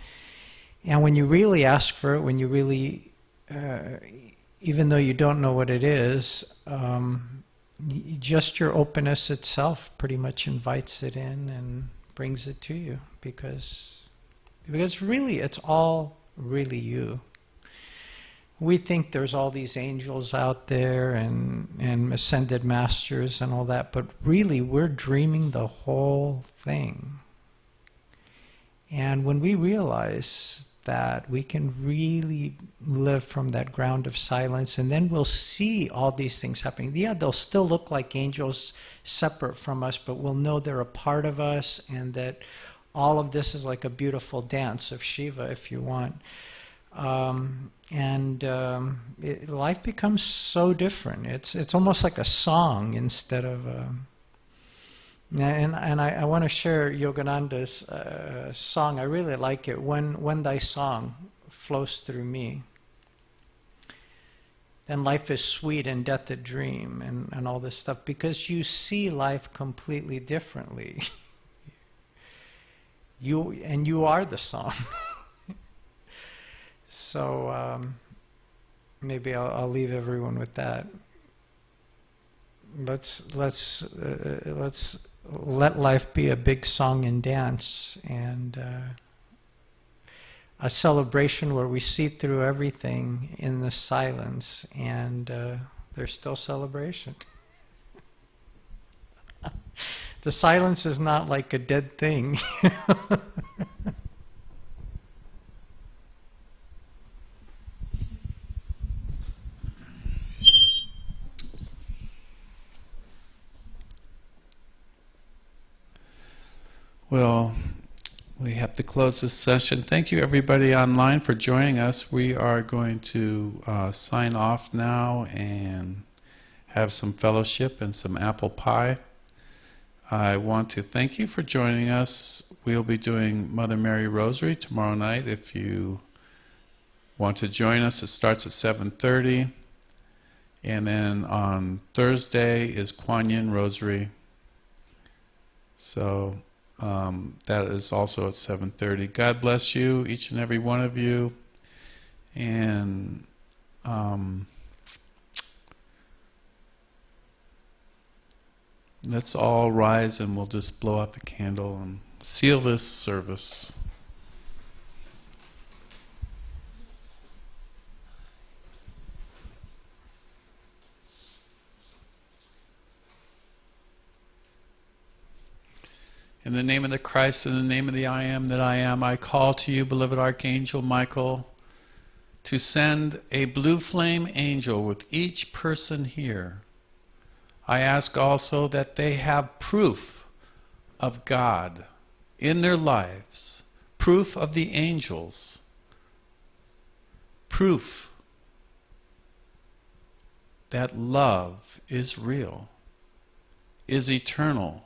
And when you really ask for it, when you really, even though you don't know what it is, just your openness itself pretty much invites it in and brings it to you, because really it's all really you. We think there's all these angels out there and ascended masters and all that, but really we're dreaming the whole thing. And when we realize that, we can really live from that ground of silence, and then we'll see all these things happening. Yeah, they'll still look like angels separate from us, but we'll know they're a part of us, and all of this is like a beautiful dance of Shiva, if you want. Life becomes so different. It's almost like a song instead of and I want to share Yogananda's song. I really like it. When thy song flows through me, then life is sweet and death a dream, and all this stuff, because you see life completely differently. You are the song. So maybe I'll leave everyone with that. Let's let life be a big song and dance, and a celebration where we see through everything in the silence, and there's still celebration. The silence is not like a dead thing.
Well, we have to close this session. Thank you, everybody online, for joining us. We are going to sign off now and have some fellowship and some apple pie. I want to thank you for joining us. We'll be doing Mother Mary Rosary tomorrow night. If you want to join us, it starts at 7:30. And then on Thursday is Kuan Yin Rosary. So that is also at 7:30. God bless you, each and every one of you. And let's all rise and we'll just blow out the candle and seal this service. In the name of the Christ, in the name of the I am that I am, I call to you, beloved Archangel Michael, to send a blue flame angel with each person here. I ask also that they have proof of God in their lives, proof of the angels, proof that love is real, is eternal.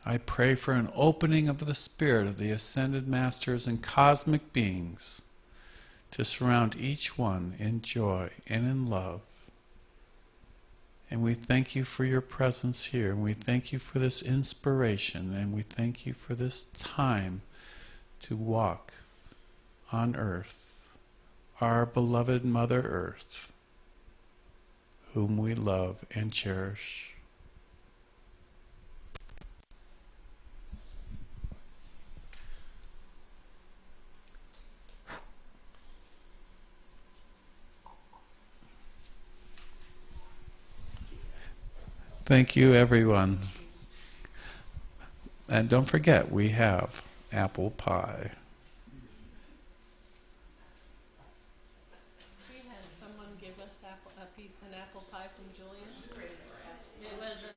I pray for an opening of the Spirit of the Ascended Masters and cosmic beings to surround each one in joy and in love. And we thank you for your presence here, and we thank you for this inspiration, and we thank you for this time to walk on earth, our beloved Mother Earth, whom we love and cherish. Thank you, everyone. And don't forget, we have apple pie.
We had someone give us an apple pie from Julian. It was